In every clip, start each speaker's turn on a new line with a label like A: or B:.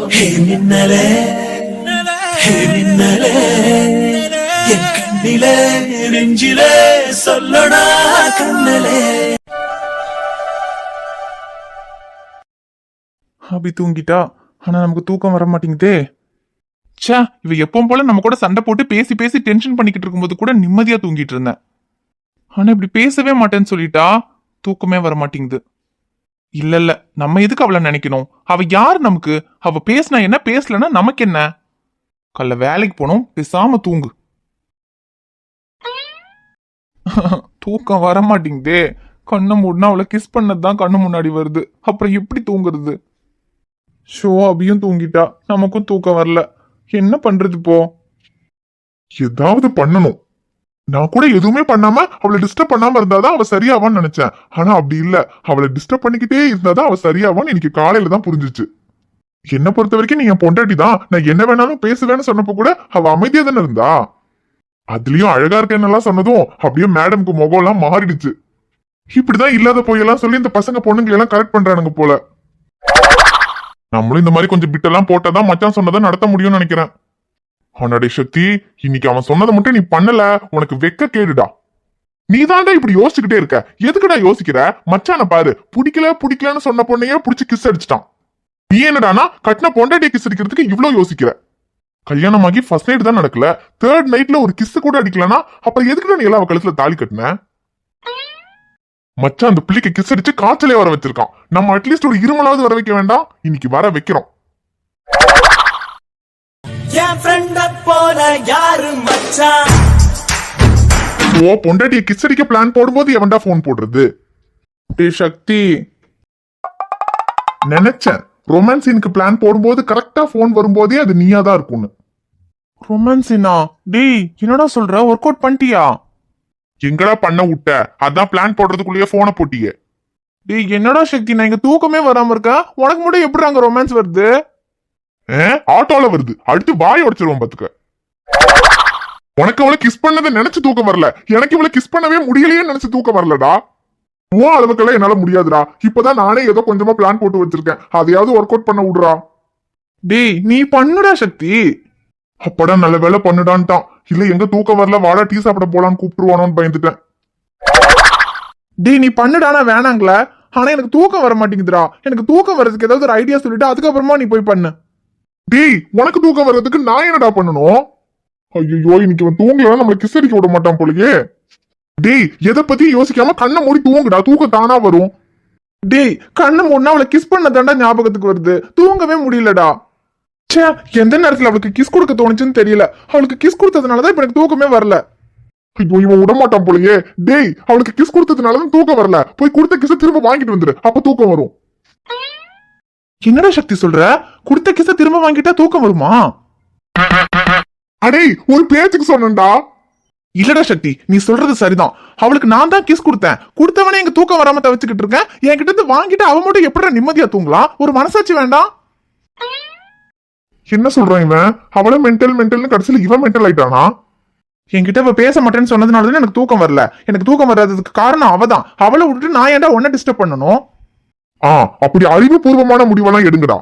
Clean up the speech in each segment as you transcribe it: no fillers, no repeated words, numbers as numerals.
A: ஹே மின்னலே ஹே மின்னலே என் கண்ணிலே நெஞ்சிலே சொல்லடா கண்ணலே.
B: அபி தூங்கிட்டா. ஆனா நமக்கு தூக்கம் வர மாட்டேங்குதே. ச்சே, இவ எப்பவும் போல நம்ம கூட சண்டை போட்டு பேசி பேசி டென்ஷன் பண்ணிக்கிட்டு இருக்கும்போது கூட நிம்மதியா தூங்கிட்டு இருந்தேன். ஆனா இப்படி பேசவே மாட்டேன்னு சொல்லிட்டா தூக்கமே வர மாட்டேங்குது. இல்ல இல்ல, நம்ம எதுக்கு அவளை நினைக்கணும்? அவ யாரு நமக்கு? அவ பேசினா என்ன, பேசலன்னா நமக்கு என்ன? கல்ல வேலைக்கு போனோம், பேசாம தூங்கு. தூக்கம் வர மாட்டேங்குதே. கண்ணை மூடனா அவளை கிஸ் பண்ணதுதான் கண்ணு முன்னாடி வருது. அப்புறம் எப்படி தூங்குறது? ஷோ, அபியும் தூங்கிட்டா, நமக்கும் தூக்கம் வரல. என்ன பண்றது இப்போ?
C: ஏதாவது பண்ணணும். நான் கூட எதுவுமே பண்ணாம அவளை டிஸ்டர்ப் பண்ணாம இருந்தாதான் அவ சரியாவான்னு நினைச்சேன். ஆனா அப்படி இல்ல, அவளை டிஸ்டர்ப் பண்ணிக்கிட்டே இருந்தாதான் அவ சரியாவான்னு எனக்கு காலையில தான் புரிஞ்சிச்சு. என்ன பொறுத்த வரைக்கும் நீ என் பொண்டாட்டி தான். நான் என்ன வேணாலும் பேசுவேன்னு சொன்னப்போ கூட அவ அமைதியா தானே இருந்தா. அதுலயும் அழகா இருக்கேன்னு சொன்னதும் அப்படியே மேடம்க்கு முகம் எல்லாம் மாறிடுச்சு. இப்படிதான் இல்லாத போயெல்லாம் சொல்லி இந்த பசங்க பொண்ணுங்களை எல்லாம் கரெக்ட் பண்றானுங்க போல. நம்மளும் இந்த மாதிரி கொஞ்சம் பிட்டெல்லாம் போட்டாதான் மச்சான் சொன்னதை நடத்த முடியும்னு நினைக்கிறேன். அவனுடைய சக்தி, இன்னைக்கு அவன் சொன்னதை மட்டும் நீ பண்ணல, உனக்கு வெக்க கேடுடா. நீ தாண்டா இப்படி யோசிச்சுக்கிட்டே இருக்க. எதுக்குடா யோசிக்கிற? மச்சான பாரு, பிடிக்கலன்னு சொன்ன பொண்ணையே புடிச்சு கிஸ் அடிச்சிட்டான். நீ என்னடானா கட்டின பொண்டாட்டிய கிஸ் அடிக்கிறதுக்கு இவ்வளவு யோசிக்கிற? கல்யாணமாகி ஃபர்ஸ்ட் நைட் தான் நடக்கல, தேர்ட் நைட்ல ஒரு கிஸ் கூட அடிக்கலனா அப்புறம் எதுக்குடா நீ எல்லாம் கழுத்துல தாலி கட்டின? மச்சான் அந்த பிள்ளைக்கு கிஸ் அடிச்சு காய்ச்சலே வர வச்சிருக்கான். நம்ம அட்லீஸ்ட் ஒரு இருமலாவது வர வைக்க வேண்டாம்? இன்னைக்கு வர வைக்கிறோம்.
A: என் ஃப்ரெண்ட போல யாரு மச்சான்?
C: ஓ பொண்டாட்டிய கிஸ் அடிக்க பிளான் போடும்போது எவன்டா போன் போடுறது?
B: டேய் சக்தி,
C: நினைச்சேன் ரொமான்ஸ் சீனுக்கு பிளான் போடும்போது கரெக்டா போன் வரும்போதே அது நீயா தான் இருக்கும்னு.
B: ரொமான்ஸினா? டேய் என்னடா சொல்ற? ஒர்க் அவுட் பண்ணிட்டியா?
C: எங்கடா பண்ண விட்ட? அதான் பிளான் போடுறதுக்குள்ளேயே போனை போட்டியே.
B: டேய் என்னடா சக்தி, நான் இங்க தூக்கமே வராம இருக்கேன், உனக்கு மட்டும் எப்படி அங்க ரொமான்ஸ் வருது?
C: ஆட்டோல வருது, அடுத்து வாய் உடைச்சிருவோம் பாத்துக்க. உனக்கு அவளை கிஸ் பண்ணதை நினைச்சு தூக்கம் வரல, எனக்கு இவளை கிஸ் பண்ணவே முடியலையே நினைச்சு தூக்கம் வரலடா. உன் அளவுக்கெல்லாம் என்னால முடியாதுடா. இப்பதான் நானே ஏதோ கொஞ்சமா பிளான் போட்டு வச்சிருக்கேன், அதையாவது ஒர்க் அவுட் பண்ண விடுறா.
B: டேய் நீ பண்ணுடா சக்தி.
C: அப்படா நல்ல வேலை பண்ணுடான்ட்டான். இல்ல எங்க தூக்கம் வரல, வாடா டீ சாப்பிட போலான்னு கூப்பிட்டுருவானோன்னு பயந்துட்டேன்.
B: டேய் நீ பண்ணுடானா வேணாங்களா? ஆனா எனக்கு தூக்கம் வர மாட்டேங்குதுடா. எனக்கு தூக்கம் வர்றதுக்கு ஏதாவது ஒரு ஐடியா சொல்லிட்டு அதுக்கப்புறமா நீ போய் பண்ணு.
C: டேய் உனக்கு தூக்கம் வர்றதுக்கு நான் என்னடா பண்ணணும்? ஐயோ, இன்னைக்கு அவன் தூங்கலன்னா நம்மள கிஸ் அடிக்க விட மாட்டான் போலயே. டேய் எதை பத்தி யோசிக்காம கண்ணை மூடி தூங்குடா, தூக்கம் தானா வரும்.
B: டேய் கண்ணு மூடனா அவளை கிஸ் பண்ணதாண்டா ஞாபகத்துக்கு வருது, தூங்கவே முடியலடா. ச்சே, எந்த நேரத்துல அவளுக்கு கிஸ் கொடுக்க தோணுச்சுன்னு தெரியல. அவளுக்கு கிஸ் கொடுத்ததுனாலதான் இப்ப எனக்கு தூக்கமே வரல.
C: ஐயோ இவன் விட மாட்டான் போலயே. டேய் அவளுக்கு கிஸ் கொடுத்ததுனாலதான் தூக்கம் வரல. போய் கொடுத்த கிஸ் திரும்ப வாங்கிட்டு வந்துரு, அப்ப தூக்கம் வரும்.
B: என்னடா சக்தி சொல்ற? கொடுத்த கிச திரும்ப வாங்கிட்டா தூக்கம் வருமா?
C: அடே ஒரு பேச்சுக்கு சொன்னேன்டா.
B: இல்லடா சக்தி, நீ சொல்றது சரிதான். அவளுக்கு நான் தான் கிஸ் கொடுத்தேன். கொடுத்தவனே எங்க தூக்கம் வராம தவிச்சுக்கிட்டு இருக்கேன். என்கிட்ட இருந்து வாங்கிட்டு அவன் மட்டும் எப்படிடா நிம்மதியா தூங்கலாம்? ஒரு மனசாட்சி வேண்டாம்?
C: என்ன சொல்றான் இவன்? அவள மென்டல்னு கடைசியில இவன் மென்டல் ஆயிட்டானா?
B: என்கிட்ட அவ பேச மாட்டேன்னு சொன்னதுனாலதான் எனக்கு தூக்கம் வரல. எனக்கு தூக்கம் வராததுக்கு காரணம் அவதான். அவளை விட்டுட்டு நான் ஏன்டா உன்ன டிஸ்டர்ப் பண்ணணும்?
C: அப்படி அறிவுபூர்வமான முடிவெல்லாம் எடுங்கடா.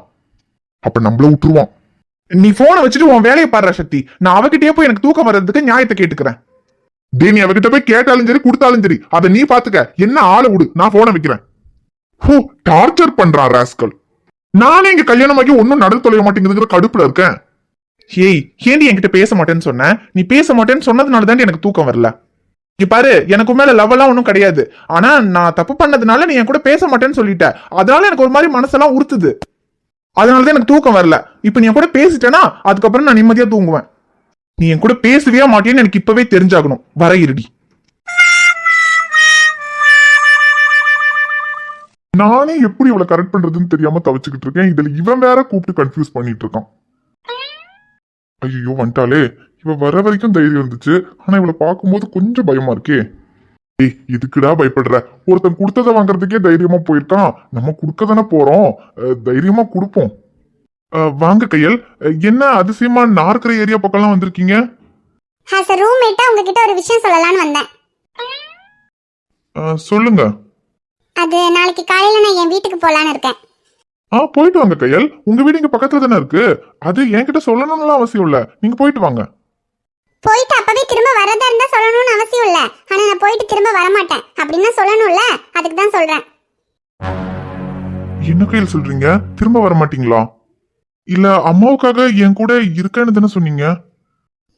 C: அப்ப நம்மள விட்டுருவான்.
B: நீ போனை வச்சுட்டு உன் வேலையை பாடுற சக்தி. நான் அவகிட்டயே போய் எனக்கு தூக்கம் வர்றதுக்கு நியாயத்தை கேட்டுக்கிறேன்.
C: டே நீ அவகிட்ட போய் கேட்டாலும் சரி கொடுத்தாலும் சரி, அதை நீ பாத்துக்க. என்ன ஆளை விடு, நான் போனை வைக்கிறேன். டார்ச்சர் பண்றான் ராஸ்கல். நானே இங்க கல்யாணமாக்கி ஒன்னும் நடந்து தொலைய மாட்டேங்குதுங்கிற கடுப்புல இருக்கேன்.
B: ஏய் ஏண்டி என்கிட்ட பேச மாட்டேன்னு சொன்ன? நீ பேச மாட்டேன்னு சொன்னதுனாலதான் எனக்கு தூக்கம் வரல. நீ பாரு, எனக்கு மேல லவ் எல்லாம் ஒன்னும் கிடையாது. ஆனா நான் தப்பு பண்ணதுனால நீ என் கூட பேச மாட்டேன்னு சொல்லிட்ட. அதனால எனக்கு ஒரு மாதிரி மனசெல்லாம் உறுத்துது. அதனாலதான் எனக்கு தூக்கம் வரல. இப்ப நீ என் கூட பேசிட்டேனா அதுக்கப்புறம் நான் நிம்மதியா தூங்குவேன். நீ என் கூட பேசவே மாட்டேன்னு எனக்கு இப்பவே தெரிஞ்சாகணும். வர இருடி.
C: நானே எப்படி இவளை கரெக்ட் பண்றதுன்னு தெரியாம தவிச்சுக்கிட்டு இருக்கேன். இதுல இவன் வேற கூப்பிட்டு கன்ஃபியூஸ் பண்ணிட்டு இருக்கான். ஐயோ வந்துட்டாலே. இவ வர வரைக்கும் தைரியம் இருந்துச்சு, ஆனா இவளை பார்க்கும்போது கொஞ்சம் பயமா இருக்கே. ஏய் இதுக்குடா பயப்படுற? ஒருத்தன் கொடுத்ததை வாங்குறதுக்கே தைரியமா போயிருக்கான், நம்ம கொடுக்க தானே போறோம், தைரியமா கொடுப்போம். வாங்க கையல், என்ன அதிசயமா நார்க்கிற ஏரியா பக்கம்லாம் வந்திருக்கீங்க?
D: ரூம்மேட்டா உங்ககிட்ட ஒரு விஷயம் சொல்லலாம்னு வந்தேன்.
C: சொல்லுங்க.
D: அது நாளைக்கு காலையில நான் என் வீட்டுக்கு போலான்னு இருக்கேன்.
C: போயிட்டு வாங்க கையல். உங்க வீடு இங்க பக்கத்துல தானே இருக்கு. அது என்கிட்ட சொல்லணும்னு அவசியம் இல்ல. நீங்க போயிட்டு வாங்க.
D: போயிட்டு அப்பவே திரும்ப வரதா இருந்தா சொல்லணும்னு அவசியம் இல்ல. ஆனா நான் போயிட்டு திரும்ப வரமாட்டேன் அப்படின்னு சொல்லணும்ல, அதுக்கு தான் சொல்றேன்.
C: என்ன கையில் சொல்றீங்க? திரும்ப வர மாட்டீங்களா? இல்ல அம்மாவுக்காக என் கூட இருக்கேன்னு தானே சொன்னீங்க?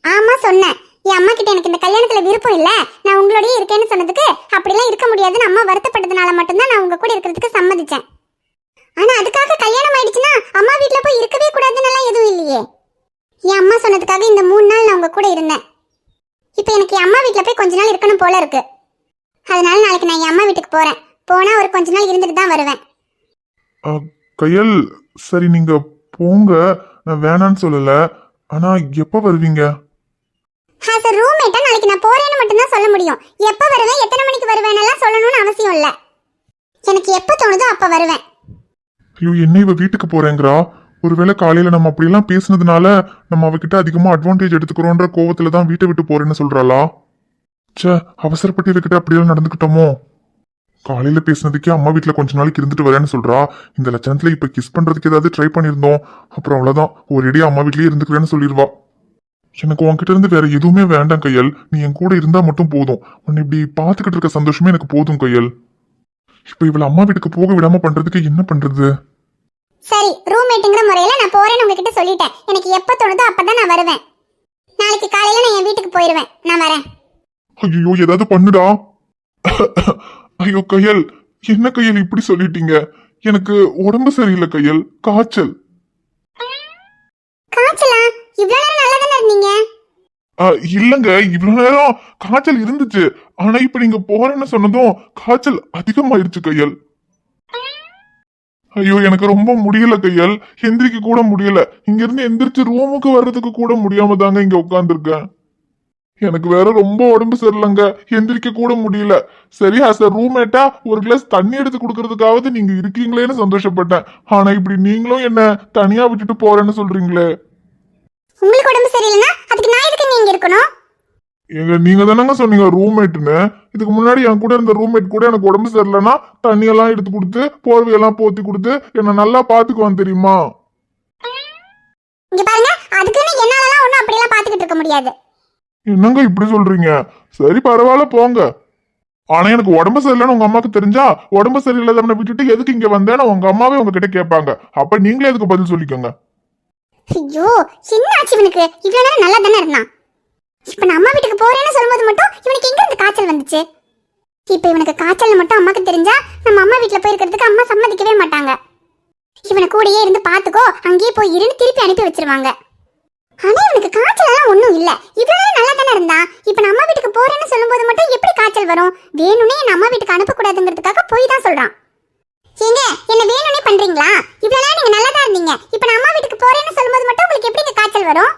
D: ஆமா சொன்னேன். என் அம்மா கிட்ட எனக்கு இந்த கல்யாணத்துல விருப்பம் இல்ல, நான் உங்களோடய இருக்கேன்னு சொன்னதுக்கு அப்படிலாம் இருக்க முடியாதுன்னு அம்மா வருத்தப்பட்டதுனால மட்டும்தான் நான் உங்க கூட இருக்கிறதுக்கு சம்மதிச்சேன். ஆனா அதுக்காக கல்யாணம் ஆயிடுச்சுன்னா அம்மா வீட்ல போய் இருக்கவே கூடாதுன்னு எல்லாம் எதுவும் இல்லையே. என் அம்மா சொன்னதுக்காக இந்த 3 நாள் நான் உங்க கூட இருந்தேன். இப்ப எனக்கு என் அம்மா வீட்ல போய் கொஞ்ச நாள் இருக்கணும் போல இருக்கு. அதனால நாளைக்கு நான் என் அம்மா வீட்டுக்கு போறேன். போனா ஒரு கொஞ்ச நாள் இருந்துட்டு தான் வருவேன்.
C: கையல், சரி நீங்க போங்க, நான் வேணான்னு சொல்லல. ஆனா எப்ப வருவீங்க?
D: ஆஸ் a ரூம்மேட்டா நாளைக்கு நான் போறேன்னு மட்டும் தான் சொல்ல முடியும். எப்ப வருவேன், எத்தனை மணிக்கு வருவேன்னு எல்லாம் சொல்லணும்னு அவசியம் இல்ல. எனக்கு எப்ப தோணுதோ அப்ப வருவேன்.
C: ஐயோ, என்ன இவ வீட்டுக்கு போறேங்கிறா? ஒருவேளை காலையில நம்ம அப்படியெல்லாம் பேசுனதுனால நம்ம அவகிட்ட அதிகமா அட்வான்டேஜ் எடுத்துக்கிறோன்ற கோவத்துல தான் வீட்டை விட்டு போறேன்னு சொல்றாளா? ச்சே, அவசரப்பட்டு இவகிட்ட அப்படியெல்லாம் நடந்துக்கிட்டோமோ? காலையில பேசுனதுக்கே அம்மா வீட்டுல கொஞ்ச நாளைக்கு இருந்துட்டு வரேன்னு சொல்றா. இந்த லட்சணத்துல இப்ப கிஸ் பண்றதுக்கு ஏதாவது ட்ரை பண்ணியிருந்தோம், அப்புறம் அவ்வளவுதான், ஒரேடியா அம்மா வீட்லயே இருந்துக்கிறேன்னு சொல்லிடுவா. எனக்கு உன்கிட்ட இருந்து வேற எதுவுமே வேண்டாம் கையல். நீ என் கூட இருந்தா மட்டும் போதும். உன்னை இப்படி பாத்துக்கிட்டு இருக்க சந்தோஷமே எனக்கு போதும் கையல். இப்ப இவள அம்மா வீட்டுக்கு போக விடாம பண்றதுக்கு என்ன பண்றது?
D: சரி, ரூம்மேட்டுங்கிற முறையில நான் போறேன்னு உங்ககிட்ட சொல்லிட்டேன். எனக்கு எப்ப தோணுதோ அப்பதான் நான் வருவேன். நாளைக்கு காலையில நான் என் வீட்டுக்கு போயிருவேன். நான் வரேன்.
C: ஐயோ, ஏதாவது பண்ணுடா. ஐயோ கையல், என்ன கையல் இப்படி சொல்லிட்டீங்க? எனக்கு உடம்பு சரியில்லை கையல், காய்ச்சல்.
D: காய்ச்சலா? இவ்வளவு நேரம் நல்லா தானே இருந்தீங்க.
C: இல்லங்க, இவ்வளவு நேரம் காய்ச்சல் இருந்துச்சு. ஆனா இப்ப நீங்க போறேன்னு சொன்னதும் காய்ச்சல் அதிகமாயிருச்சு கையல். ஐயோ, எனக்கு ரொம்ப முடியல கையல். எந்திரிக்க கூட முடியல. இங்க இருந்து எந்திரிச்சு ரூமுக்கு வர்றதுக்கு கூட முடியாம தாங்க இங்க உட்கார்ந்துருக்கேன். எனக்கு வேற ரொம்ப உடம்பு சரியில்லைங்க, எந்திரிக்க கூட முடியல. சரி, ஆஸ் அ ரூம்மேட்டா ஒரு கிளாஸ் தண்ணி எடுத்து கொடுக்கறதுக்காவது நீங்க இருக்கீங்களேன்னு சந்தோஷப்பட்டேன். ஆனா இப்படி நீங்களும் என்ன தனியா விட்டுட்டு போறேன்னு சொல்றீங்களே.
D: உங்களுக்கு உடம்பு சரியில்லைன்னா அதுக்கு நான் எதுக்கு நீங்க இருக்கணும்?
C: நீங்க தானங்க சொன்னீங்க ரூம்மேட்னு. இதுக்கு முன்னாடி என் கூட இருந்த ரூம்மேட் கூட எனக்கு உடம்பு சரியில்லைன்னா தண்ணியெல்லாம் எடுத்து கொடுத்து போர்வையெல்லாம் போத்தி கொடுத்து என்ன நல்லா பாத்துக்குவான் தெரியுமா?
D: இங்க பாருங்க, அதுக்குன்னு என்னாலலாம் ஒண்ணும் அப்படியெல்லாம் பாத்துக்கிட்டு இருக்க முடியாது.
C: என்னங்க இப்படி சொல்றீங்க? சரி பரவாயில்ல போங்க. ஆனா எனக்கு உடம்பு சரியில்லைன்னு உங்க அம்மாக்கு தெரிஞ்சா உடம்பு சரியில்லாதவனை விட்டுட்டு எதுக்கு இங்க வந்தேன்னு உங்க அம்மாவே உங்ககிட்ட கேட்பாங்க. அப்ப நீங்களே எதுக்கு பதில் சொல்லிக்கோங்க.
D: ஐயோ, என்ன ஆச்சு இவனுக்கு? இவ்வளவு நேரம் நல்லா தானே இருந்தான். இப்ப நான் அம்மா வீட்டுக்கு போறேன்னு சொல்லும்போது மட்டும் இவனுக்கு எங்க இருந்து காய்ச்சல் வந்துச்சு? இப்ப இவனுக்கு காய்ச்சல் மட்டும் அம்மாக்கு தெரிஞ்சா நம்ம அம்மா வீட்டுல போயிருக்கிறதுக்கு அம்மா சம்மதிக்கவே மாட்டாங்க. இவனை கூடயே இருந்து பாத்துக்கோ, அங்கேயே போய் இருந்து திருப்பி அனுப்பி வச்சிருவாங்க. ஆனா இவனுக்கு காய்ச்சல் எல்லாம் ஒண்ணும் இல்ல. இவ்வளவு நேரம் நல்லா தானே இருந்தான். இப்ப நான் அம்மா வீட்டுக்கு போறேன்னு சொல்லும்போது மட்டும் எப்படி காய்ச்சல் வரும்? வேணும்னே என் அம்மா வீட்டுக்கு அனுப்பக்கூடாதுங்கிறதுக்காக போய் தான் சொல்றான். ஏங்க, என்ன வேணும்னே பண்றீங்களா? இவ்வளவு நேரம் நீங்க நல்லா தான் இருந்தீங்க. இப்ப நான் அம்மா வீட்டுக்கு போறேன்னு சொல்லும்போது மட்டும் உங்களுக்கு எப்படி காய்ச்சல் வரும்?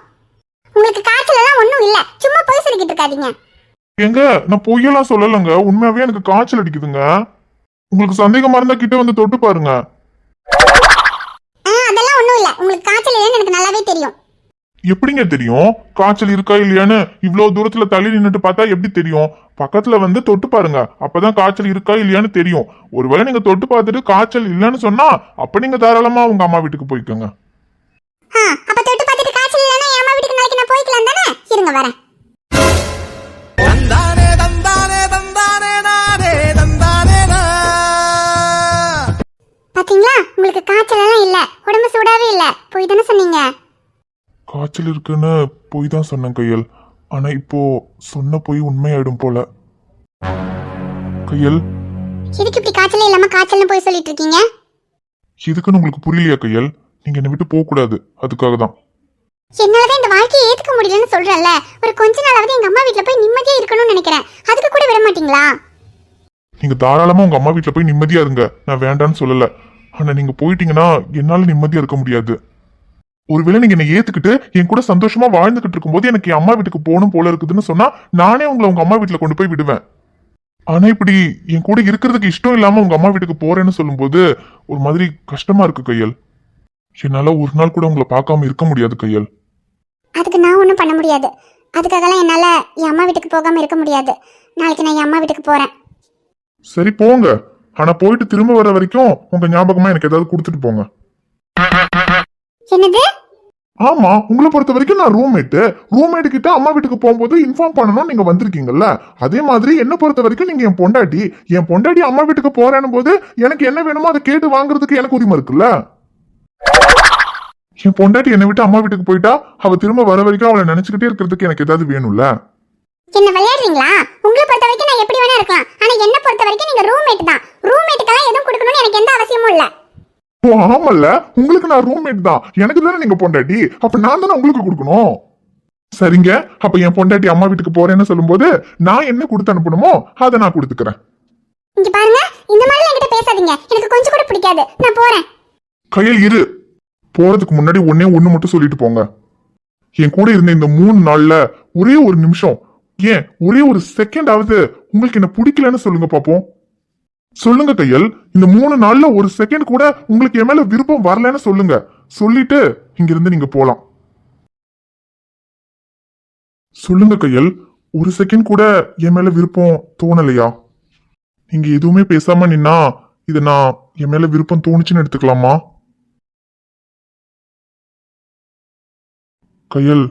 D: உங்களுக்கு காய்ச்சல் எல்லாம் ஒண்ணும் இல்ல, சும்மா போய் சொல்லிக்கிட்டு இருக்காதீங்க.
C: எங்க, நான் பொய்யெல்லாம் சொல்லலங்க, உண்மையாவே எனக்கு காய்ச்சல் அடிக்குதுங்க. உங்களுக்கு சந்தேகமா இருந்தா கிட்ட வந்து தொட்டு பாருங்க.
D: அதெல்லாம் ஒண்ணும் இல்ல, உங்களுக்கு காய்ச்சல் இல்லைன்னு எனக்கு நல்லாவே தெரியும்.
C: எப்படிங்க தெரியும்? காய்ச்சல் இருக்கா இல்லையான்னு இவ்வளவு தூரத்துல தள்ளி நின்னுட்டு பார்த்தா எப்படி தெரியும்? பக்கத்துல வந்து தொட்டு பாருங்க, அப்பதான் காய்ச்சல் இருக்கா இல்லையான்னு தெரியும். ஒருவேளை நீங்க தொட்டு பார்த்துட்டு காய்ச்சல் இல்லைன்னு சொன்னா அப்ப நீங்க தாராளமா உங்க அம்மா வீட்டுக்கு போய்க்கோங்க.
D: அப்ப தொட்டு பார்த்துட்டு காய்ச்சல் இல்லைன்னா என் அம்மா வீட்டுக்கு நாளைக்கு நான் போய்க்கலாம் தானே? இருங்க வரேன்.
A: தந்தானே தந்தானே தந்தானே நானே தந்தானே நா.
D: பாத்தீங்களா, உங்களுக்கு காய்ச்சல் எல்லாம் இல்ல, உடம்பு சூடாவே இல்ல. போய் தானே சொன்னீங்க.
C: காய்ச்சல் இருக்குன்னு போய் தான் சொன்னேன் கையல். ஆனா இப்போ சொன்ன போய் உண்மையாயிடும் போல. கையல்,
D: எதுக்கு இப்படி காய்ச்சலே இல்லாம காய்ச்சல்னு போய் சொல்லிட்டு இருக்கீங்க?
C: எதுக்குன்னு உங்களுக்கு புரியலையா கையல்? நீங்க என்னை விட்டு போக கூடாது, அதுக்காக தான்.
D: என்னாலதான் இந்த வாழ்க்கையை ஏத்துக்க முடியலன்னு சொல்றேன்ல. ஒரு கொஞ்ச நாளாவது எங்க அம்மா வீட்டுல போய் நிம்மதியா இருக்கணும்னு நினைக்கிறேன். அதுக்கு கூட விட மாட்டீங்களா?
C: நீங்க தாராளமா உங்க அம்மா வீட்டுல போய் நிம்மதியா இருங்க, நான் வேண்டான்னு சொல்லல. ஆனா நீங்க போயிட்டீங்கன்னா என்னால நிம்மதியா இருக்க முடியாது. ஒருவேளை நீங்க என்ன ஏத்துக்கிட்டு என் கூட சந்தோஷமா வாழ்ந்துகிட்டு இருக்கும்போது எனக்கு என் அம்மா வீட்டுக்கு போகணும் போல இருக்குதுன்னு சொன்னா நானே உங்களை உங்க அம்மா வீட்டுல கொண்டு போய் விடுவேன். ஆனா இப்படி என் கூட இருக்கிறதுக்கு இஷ்டம் இல்லாம உங்க அம்மா வீட்டுக்கு போறேன்னு சொல்லும்போது ஒரு மாதிரி கஷ்டமா இருக்கு கையல். என்னால ஒரு நாள் கூட உங்களை பார்க்காம இருக்க முடியாது கையல்.
D: அதுக்கு நான் ஒண்ணும் பண்ண முடியாது. அதுக்காகலாம் என்னால என் அம்மா வீட்டுக்கு போகாம இருக்க முடியாது. நாளைக்கு நான் என் அம்மா வீட்டுக்கு போறேன்.
C: சரி போங்க, ஆனா போயிட்டு திரும்ப வர வரைக்கும் உங்க ஞாபகமா எனக்கு ஏதாவது கொடுத்துட்டு போங்க.
D: என்னது?
C: ஆமா, உங்களை பொறுத்த வரைக்கும் நான் ரூம்மேட் கிட்ட அம்மா வீட்டுக்கு போகும்போது இன்ஃபார்ம் பண்ணணும் நீங்க வந்திருக்கீங்கல்ல, அதே மாதிரி என்ன பொறுத்த வரைக்கும் நீங்க என் பொண்டாட்டி அம்மா வீட்டுக்கு போறேன்னு போது எனக்கு என்ன வேணுமோ அதை கேட்டு வாங்குறதுக்கு எனக்கு உரிமை இருக்குல்ல. என் பொண்டாட்டி என்னை விட்டு அம்மா வீட்டுக்கு போயிட்டா அவ திரும்ப வர வரைக்கும் அவளை நினைச்சுக்கிட்டே இருக்கிறதுக்கு எனக்கு ஏதாவது வேணும்ல.
D: என்ன விளையாடுறீங்களா? உங்களை பொறுத்த வரைக்கும் நான் எப்படி வேணா இருக்கலாம், ஆனா என்ன பொறுத்த வரைக்கும் நீங்க ரூம்மேட் தான். ரூம்மேட்டுக்கெல்லாம் எதுவும் கொடுக்கணும்னு எனக்கு எந்த அவசியமும் இல்ல.
C: ஓ ஆமல்ல, உங்களுக்கு நான் ரூம்மேட் தான், எனக்கு தானே நீங்க பொண்டாட்டி, அப்ப நான் தானே உங்களுக்கு கொடுக்கணும். சரிங்க, அப்ப என் பொண்டாட்டி அம்மா வீட்டுக்கு போறேன்னு சொல்லும்போது நான் என்ன கொடுத்து அனுப்பணுமோ அதை நான் கொடுத்துக்கிறேன்.
D: இங்க பாருங்க, இந்த மாதிரி என்கிட்ட பேசாதீங்க, எனக்கு கொஞ்சம் கூட பிடிக்காது. நான் போறேன்.
C: கையில் இரு. போறதுக்கு முன்னாடி ஒண்ணு மட்டும் சொல்லிட்டு போங்க. என் கூட இருந்த இந்த 3 நாள்ல ஒரே ஒரு நிமிஷம், ஏன் ஒரே ஒரு செகண்ட் ஆவது உங்களுக்கு என்ன பிடிக்கலன்னு சொல்லுங்க பாப்போம். சொல்லுங்க கையல், இந்த 3 நாள்ல ஒரு செகண்ட் கூட உங்களுக்கு என் மேல விருப்பம் வரலன்னு சொல்லுங்க. சொல்லிட்டு இங்கிருந்து நீங்க போலாம். சொல்லுங்க கையல், ஒரு செகண்ட் கூட என் மேல விருப்பம் தோணலையா? நீங்க எதுவுமே பேசாம நின்னா இத நான் என் மேல விருப்பம் தோணுச்சுன்னு எடுத்துக்கலாமா? கையல்,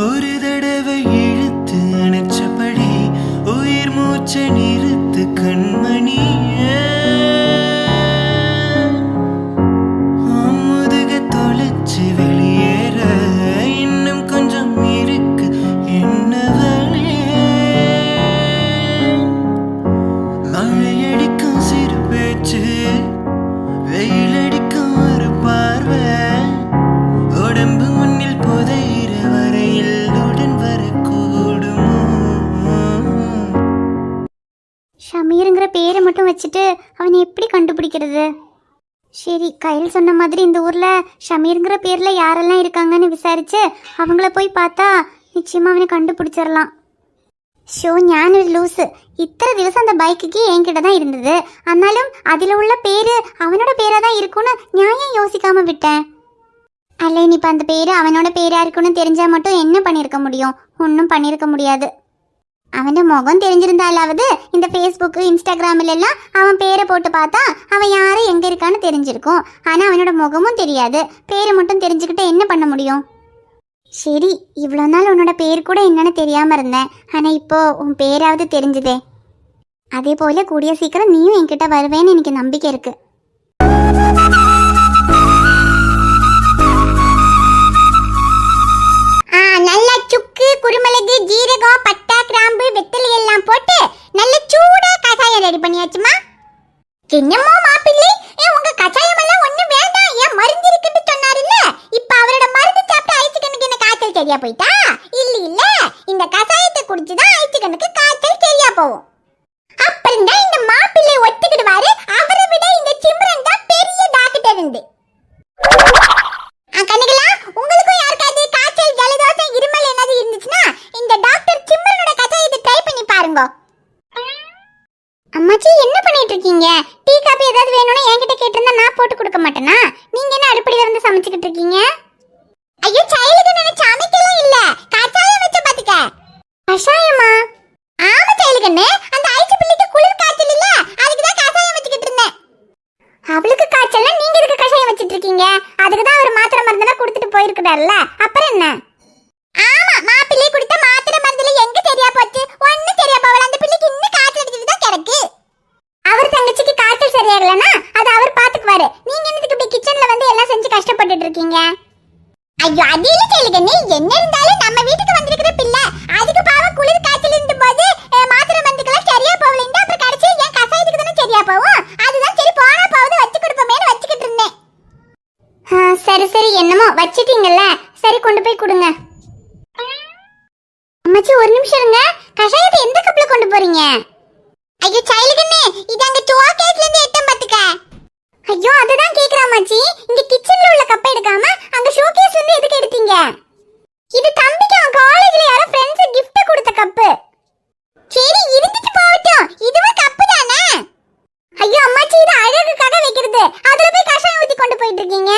A: ஒரு தடவை இழுத்து அணைச்சபடி உயிர் மூச்சை நிறுத்து கண்மணியே, முதுக தொலைச்சு வெளியேற இன்னும் கொஞ்சம் இருக்கு என்னவளே, மழையடிக்கும் சிறு பேச்சு, வெயிலடிக்கும் ஒரு பார்வை, உடம்பு முன்னில் புதையிற வரையில் உடன் வரக்கூடுமோ.
D: ஷமீருங்கிற பேரை மட்டும் வச்சுட்டு அவனை எப்படி கண்டுபிடிக்கிறது? சரி, கையில் சொன்ன மாதிரி இந்த ஊர்ல ஷமீருங்கிற பேர்ல யாரெல்லாம் இருக்காங்கன்னு விசாரிச்சு அவங்கள போய் பார்த்தா நிச்சயமா அவனை கண்டுபிடிச்சிடலாம். ஷோ, ஞான லூசு, இத்தனை திவசம் அந்த பைக்குக்கு என்கிட்ட தான் இருந்தது, ஆனாலும் அதில் உள்ள பேரு அவனோட பேராக தான் இருக்கும்னு நியாயம் யோசிக்காம விட்டேன். அல்ல, இப்போ அந்த பேரு அவனோட பேரா இருக்குன்னு தெரிஞ்சா மட்டும் என்ன பண்ணியிருக்க முடியும்? ஒன்றும் பண்ணியிருக்க முடியாது. அவன் முகம் தெரிஞ்சிருந்தாலாவது இந்த ஃபேஸ்புக்கு இன்ஸ்டாகிராமில் எல்லாம் அவன் பேரை போட்டு பார்த்தா அவன் யாரு எங்கே இருக்கான்னு தெரிஞ்சிருக்கும். ஆனால் அவனோட முகமும் தெரியாது, பேரை மட்டும் தெரிஞ்சுக்கிட்டு என்ன பண்ண முடியும்? சரி, இவ்வளோ நாள் உன்னோட பேர் கூட என்னன்னு தெரியாமல் இருந்தேன், ஆனால் இப்போ உன் பேராவது தெரிஞ்சுதே. அதே போல் கூடிய சீக்கிரம் நீயும் என்கிட்ட வருவேன்னு எனக்கு நம்பிக்கை இருக்கு. நல்ல சுக்கு, குருமிளகு, ஜீரகம், பட்டை, கிராம்பு, வெத்தலை எல்லாம் போட்டு நல்ல சூடா கசாயம் ரெடி பண்ணியாச்சுமா. என்னமோ மாப்பிள்ளை, உங்க கசாயம் எல்லாம் ஒண்ணும் வேண்டாம், ஏன் மருந்து இருக்குன்னு சொன்னாருல்ல, இப்ப அவரோட மருந்து சாப்பிட்டு ஐச்சுக்கண்ணுக்கு என்ன காய்ச்சல் சரியா போயிட்டா? இல்ல, இந்த கசாயத்தை குடிச்சுதான் ஐச்சுக்கண்ணுக்கு காய்ச்சல் சரியா போகும். அப்புறம் தான் இந்த மாப்பிள்ளை ஒத்துக்கிடுவாரு, அவரை விட இந்த சிம்ரன் தான் பெரிய டாக்டர் இருந்து. கண்ணுகளா, உங்களுக்கும் யாருக்காவது காய்ச்சல், ஜலதோஷம், இருமல் என்னது இருந்துச்சுன்னா இந்த டாக்டர் சிம்ரனோட கசாயத்தை ட்ரை பண்ணி பாருங்க. அம்மாச்சி, என்ன பண்ணிட்டு இருக்கீங்க? டீ காபி ஏதாவது வேணும்னா என்கிட்ட கேட்டிருந்தா நான் போட்டு கொடுக்க மாட்டேனா? நீங்க என்ன அடுப்படியில இருந்து சமைச்சுக்கிட்டு இருக்கீங்க? ஐயோ, சைலுக்கு நினைச்ச சமைக்கலாம் இல்ல, கசாயம் வச்ச பாத்துக்க. கசாயமா? ஆமா சைலுக்கண்ணே, அந்த ஐச்சு பிள்ளைக்கு குளிர் காய்ச்சல் இல்ல, அதுக்கு தான் கசாயம் வச்சுக்கிட்டு இருந்தேன். அவளுக்கு காய்ச்சல்னா நீங்க எதுக்கு கசாயம் வச்சிட்டு இருக்கீங்க? அதுக்கு தான் அவர் மாத்திரை மருந்தெல்லாம் கொடுத்துட்டு போயிருக்கிறார்ல, அப்புறம் என்ன? ஆமா, மாப்பிள்ளை கொடுத்த மாத்திரை மருந்துல எங்க சரியா போச்சு? ஒண்ணும் சரியா போகல, அந்த பிள்ளைக்கு இன்னும் காய்ச்சல் அடிச்சிட்டு தான் கிடக்கு. அவர் தங்கச்சிக்கு காய்ச்சல் சரியாகலன்னா அது அவர் பாத்துக்குவாரு, நீங்க என்னதுக்கு இப்படி கிச்சன்ல வந்து எல்லாம் செஞ்சு கஷ்டப்பட்டுட்டு இருக்கீங்க? ஐயோ, அது இல்ல கேளுங்க, என்ன இருந்தாலும் நம்ம வீட்டுக்கு வந்திருக்கிற பிள்ளை, அதுக்கு பாவம் குளிர் காய்ச்சல் இருந்த போது மாத்திரை மருந்துக்கெல்லாம் சரியா போகலன்னு அப்புறம் கடைசி என் கசாயத்துக்கு தானே சரியா போகும், அதுதான் சரி போனா போகுது வச்சு கொடுப்போமேனு வச்சுக்கிட்டு இருந்தேன். சரி, என்னமோ வச்சிட்டீங்கல்ல, சரி கொண்டு போய் கொடுங்க. அம்மாச்சி, ஒரு நிமிஷம் இருங்க, கஷாயத்தை எந்த கப்ல கொண்டு போறீங்க? ஐயோ சைலுகண்ணே, இது அங்க ஷோகேஸ்ல இருந்து எட்டம் பாத்துக்க. ஐயோ, அதுதான் கேக்குறேன் அம்மாச்சி, இங்க கிச்சன்ல உள்ள கப்பை எடுக்காம அங்க ஷோகேஸ்ல இருந்து எதுக்கு எடுத்தீங்க? இது தம்பிக்கு அவன் காலேஜ்ல யாரோ ஃப்ரெண்ட்ஸ் gift கொடுத்த கப்பு. சரி, இருந்துட்டு போகட்டும், இதுவும் கப்பு தானே. ஐயோ அம்மாச்சி, இது அழகுக்காக வைக்கிறது, அதுல போய் கஷாயம் ஊத்தி கொண்டு போயிட்டு இருக்கீங்க.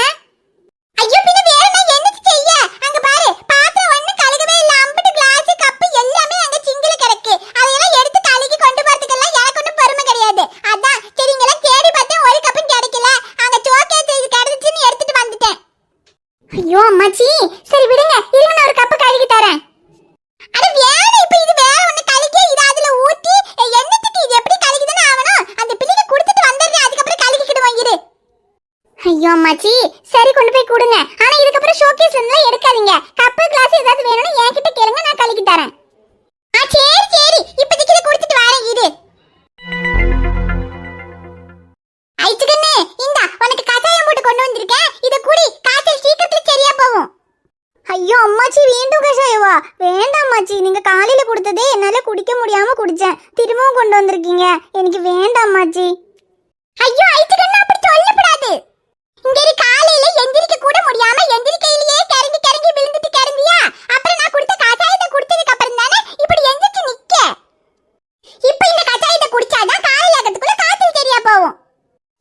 D: ஐயோ, பின்ன வேற நான் என்னது செய்ய? அங்க பாரு, பாத்திரம் ஒண்ணு கழுகவே இல்ல, அம்புட்டு கிளாஸ் கப்பு எல்லாமே அங்க சிங்கில கிடக்கு, அதெல்லாம் எடுத்து கழுகி கொண்டு போறதுக்கெல்லாம் எனக்கு ஒன்றும் பொறுமை கிடையாது. அதான் சரிங்களா, தேடி பார்த்தேன், ஒரு கப்பும் கிடைக்கல, அங்க ஷோகேஸ் இது ஐயோ அம்மாச்சி, சரி விடுங்க, இருங்க நான் ஒரு கப்பு கழுகி தரேன். அட வேணாம், இப்ப இது வேற ஒண்ணு கழுகி இத அதுல ஊத்தி எண்ணத்துக்கு இது எப்படி கழுகிதுன்னு ஆவணும். அந்த பிள்ளைக்கு கொடுத்துட்டு வந்துடுறேன், அதுக்கப்புறம் கழுகிக்கிடுவோம் இரு. ஐயோ அம்மாச்சி, சரி கொண்டு போய் கொடுங்க. ஆனா இதுக்கப்புறம் ஷோகேஸ்ல இருந்து எடுக்காதீங்க. கப்பு கிளாஸ் ஏதாவது வேணும்னா என்கிட்ட கேளுங்க, நான் கழுகி தரேன். சரி சரி, இப்போதைக்கு இத கொடுத்துட்டு வரேன் இரு. ஐச்சுக்கண்ணே, இந்தா உனக்கு கசாயம் போட்டு கொண்டு வந்திருக்கேன், இத குடி, காய்ச்சல் சீக்கிரத்துல சரியா போகும். ஐயோ அம்மாச்சி, மீண்டும் கஷாயவா? வேண்டாம் அம்மாச்சி, நீங்க காலையில கொடுத்ததே என்னால குடிக்க முடியாம குடிச்சேன், திரும்பவும் கொண்டு வந்திருக்கீங்க, எனக்கு வேண்டாம் அம்மாச்சி. ஐயோ ஐச்சுக்கண்ணா, அப்படி சொல்லக்கூடாது. இங்க காலையில எந்திரிக்க கூட முடியாம எந்திரிக்கையிலேயே கிறங்கி கிறங்கி விழுந்துட்டு கிறங்கியா, அப்புறம் நான் கொடுத்த கசாயத்தை குடிச்சதுக்கு அப்புறம் தானே இப்படி எந்திரிச்சு நிக்க. இப்ப இந்த கசாயத்தை குடிச்சாதான் காலையில ஆகிறதுக்குள்ள காய்ச்சல் சரியா போகும்.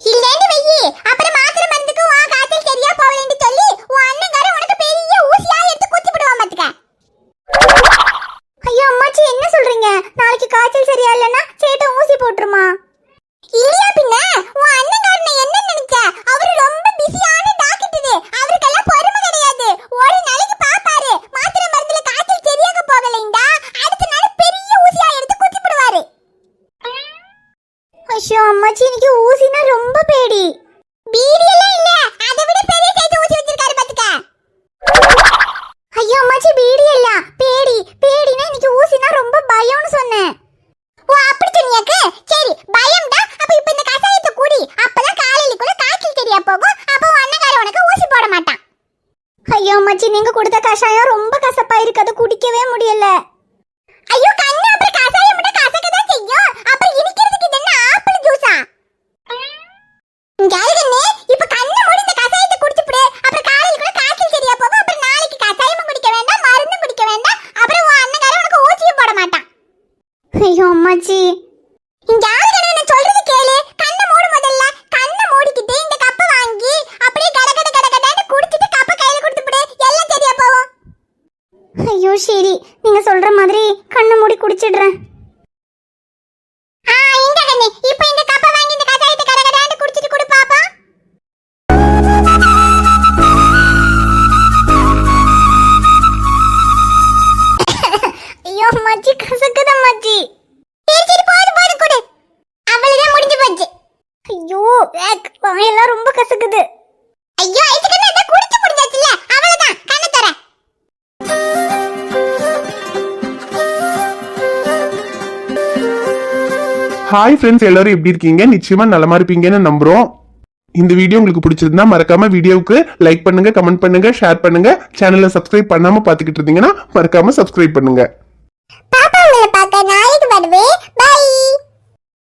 D: இல்லேன்னு வெயி, அப்புறம் மாத்திரை மருந்துக்கு உன் காய்ச்சல் சரியா போகலன்னு சொல்லி உன் அண்ணங்கார உனக்கு பெரிய ஊசியா எடுத்து குத்தி விடுவான் பாத்துக்க. ஐயோ அம்மாச்சி, என்ன சொல்றீங்க? நாளைக்கு காய்ச்சல் சரியா இல்லைன்னா சேட்டை ஊசி போட்டுருமா? இல்லையா பின்ன, உன் அண்ணங்காரனை என்ன நினைச்ச? அவரு ரொம்ப பிஸியான டாக்டர், அவருக்கெல்லாம் பொறுமை கிடையாது. ஒரு நாளைக்கு பாப்பாரு, மாத்திரை மருந்துல காய்ச்சல் சரியாக போகலைண்டா அடுத்த நாள் பெரிய ஊசியா எடுத்து குத்தி விடுவாரு. ஐயோ அம்மாச்சி, எனக்கு ஊசினா ரொம்ப பேடி. பீடி எல்லாம் இல்ல, அதை விட பெரிய சைஸ் ஊசி வச்சிருக்காரு பாத்துக்க. ஐயோ அம்மாச்சி, பீடி இல்ல, பேடி. பேடினா எனக்கு ஊசினா ரொம்ப பயம்னு சொன்னேன். ஓ அப்படி சொன்னியாக்கு? சரி பயம்டா. அப்ப இப்ப இந்த கசாயத்தை குடி, அப்பதான் காலையிலக்குள்ள காய்ச்சல் சரியா போகும். அப்ப உன் அண்ணங்கார உனக்கு ஊசி போட மாட்டான். ஐயோ அம்மாச்சி, நீங்க கொடுத்த கஷாயம் ரொம்ப கசப்பா இருக்கு, அதை குடிக்கவே முடியல. ஐயோ கண்ணு, அப்புறம் கசாயம் மட்டும் கசக்க தான் செய்யும், அப்புறம் இனிக்கிறதுக்கு இது என்ன ஆப்பிள் ஜூஸா? இங்க கண்ணு, இப்ப கண்ணை மூடி இந்த கசாயத்தை குடிச்சுப்புடு, அப்புறம் காலையிலக்குள்ள காய்ச்சல் சரியா போகும். அப்புறம் நாளைக்கு கசாயமும் குடிக்க வேண்டாம், மருந்தும் குடிக்க வேண்டாம், அப்புறம் உன் அண்ணங்கார உனக்கு ஊசியும் போட மாட்டான். ஐயோ அம்மாச்சி, இங்க ஆளுங்க சொல்றது கேளு, கண்ணை மூடு முதல்ல. கண்ணை மூடிக்கிட்டு இந்த கப்பை வாங்கி அப்படியே கடகட கடகடன்னு குடிச்சிட்டு கப்பை கையில கொடுத்துப்புடு, எல்லாம் சரியா போகும். ஐயோ சரி, நீங்க சொல்ற மாதிரி கண்ணை மூடி குடிச்சிடுறேன். இந்த கண்ணு, இப்போ இந்த கப்பை வாங்கி இந்த கசாயத்தை கடகடன்னு குடிச்சிட்டு குடு பாப்பா. ஐயோ அம்மாச்சி, கசக்குது அம்மாச்சி. சரி போடு போடு குடு, அவ்வளவுதான் முடிஞ்சு போச்சு. ஐயோ வாயெல்லாம் ரொம்ப கசக்குது. ஐயோ ஐசுக்கண்ணா, இத குடிச்சு முடிஞ்சாச்சுல, அவ்வளவுதான், கண்ணை தர.
B: ஹாய் ஃப்ரெண்ட்ஸ், எல்லாரும் எப்படி இருக்கீங்க? நிச்சயமா நலமா இருப்பீங்கன்னு நம்புறோம். இந்த வீடியோ உங்களுக்கு பிடிச்சிருந்தா மறக்காம வீடியோவுக்கு லைக் பண்ணுங்க, கமெண்ட் பண்ணுங்க, ஷேர் பண்ணுங்க. சேனலை சப்ஸ்கிரைப் பண்ணாம பாத்துக்கிட்டு இருந்தீங்கன்னா மறக்காம சப்ஸ்கிரைப் பண்ணுங்க.
D: பாப்பா